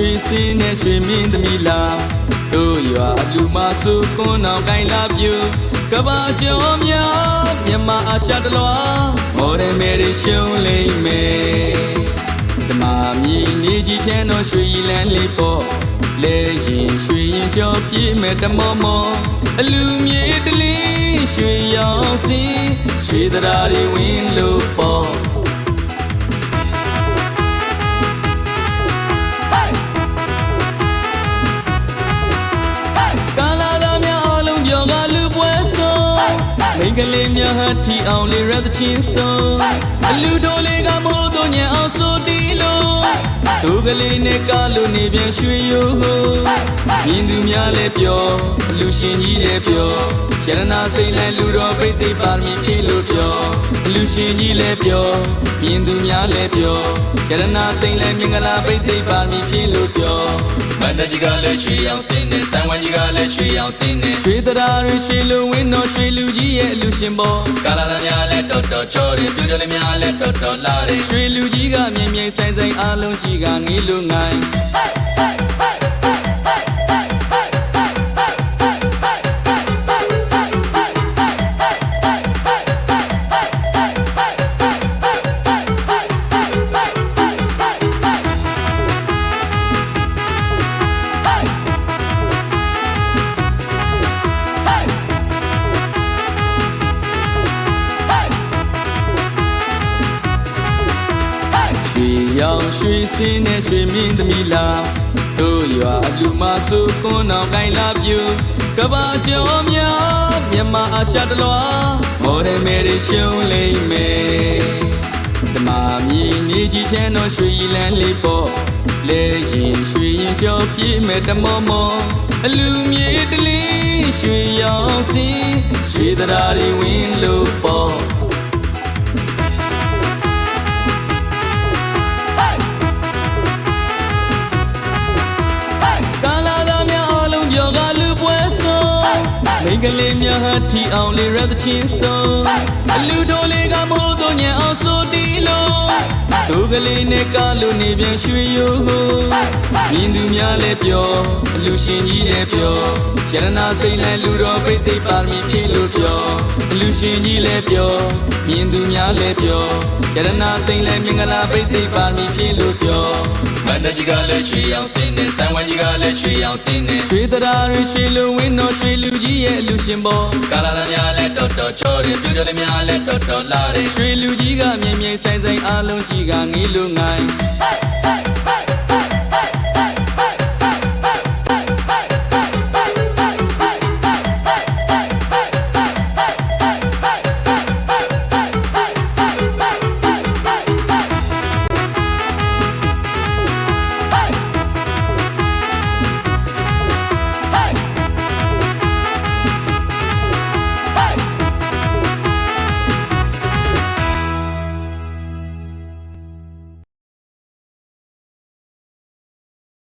ရွှေစင်းနဲ့ရွှေမင်းသမီးလာတို့ရွာလူမစုကွန်းအောင်ကိုင်းလာပြူကဘာကျော်များမြန်မာအာရှတလွာမော်ဒယ်မယ်ရီရှုံးလိမ့်မယ်ဓမ္မမြည်နေကြီးဖြန်းတော်ရွှေရည်လန်းလေးပေါ့လဲရင်ရွှေရင်ကျော်ပြည့်မဲ့တမောမောအလူမြေတလေးရွှေရောင်စင်းရွှေသရာတွေဝင်လို့ပေါ့မိန်းကလေးများဟာထီအောင်လေးရတဲ့ချင်းဆုံးအလူတော်လေးကမိုးတို့ညံအောင်ဆိုတီလို့တို့ကလေးနဲ့ကားလို့နေပြန်ရွှေရိုးမြင်သူများလည်းပြောအလူရှင်ကြီးလည်းပြောရတနာစိတ်လည်းလူတော်ပိတ်သိပ်ပါမည်ဖြစ်လို့ပြောအလူရှင်ကြီးလည်းပြောမြင်သူများလည်းပြောရတနာစိတ်လည်းမင်္ဂလာပိတ်သိပ်ပါမည်ဖြစ်လို့ပြောမန္တကြီးကလည်းရွှေရောင်စင်းနဲ့ဆံဝမ်းကြီးကလည်းရွှေရောင်စင်းနဲ့ရွှေတရားတွေရွှေလူဝင်းတော်ရွှေလူကြီးရဲ့အလူရှင်ပေါ်ကာလာသားများလည်းတော်တော်ချောတယ်ပြူတယ်များလည်းတော်တော်လာတယ်ရွှေလူကြီးကမြင်မြင်ဆိုင်ဆိုင်အားလုံးကြီးကငေးလို့ငိုင်းရောင်ရွှေစင်းနဲ့ရွှေမင်းသမီးလာတို့ရွာလူမစုကွန်းအောင်ကိုင်းလာပြူကဘာကျော်များမြန်မာအာရှတလွာမော်ဒယ်မယ်ရီရှုံးလိမ့်မယ်ဓမ္မမြည်နေကြီးဖြန်းတော်ရွှေရည်လန်းလေးပေါ့လဲရင်ရွှေရင်ကျော်ပြည့်မဲ့တမောမောအလူမြေတလေးရွှေရောင်စင်းရွှေသရာတွေဝင်လို့ပေါ့မိန်းကလေးများဟာထီအောင်လေးရတဲ့ချင်းဆုံးအလူတော်လေးကမိုးတို့ညံအောင်ဆိုတီလို့တို့ကလေးနဲ့ကားလို့နေပြန်ရွှေရိုးမြင်သူများလည်းပြောအလူရှင်ကြီးလည်းပြောရတနာစိတ်လည်းလူတော်ပိတ်သိပ်ပါမည်ဖြစ်လို့ပြောအလူရှင်ကြီးလည်းပြောမြင်သူများလည်းပြောရတနာစိတ်လည်းမင်္ဂလာပိတ်သိပ်ပါမည်ဖြစ်လို့ပြောမန္တကြီးကလည်းရွှေရောင်စင်းနဲ့ဆံဝမ်းကြီးကလည်းရွှေရောင်စင်းနဲ့ရွှေတရားတွေရွှေလူဝင်းတော်ရွှေလူကြီးရဲ့အလူရှင်ပေါ်ကာလာသားများလည်းတော်တော်ချောတယ်ပြူတယ်များလည်းတော်တော်လာတယ်ရွှေလူကြီးကမြင်မြင်ဆိုင်ဆိုင်အားလုံးကြီးကငေးလို့ငိုင်း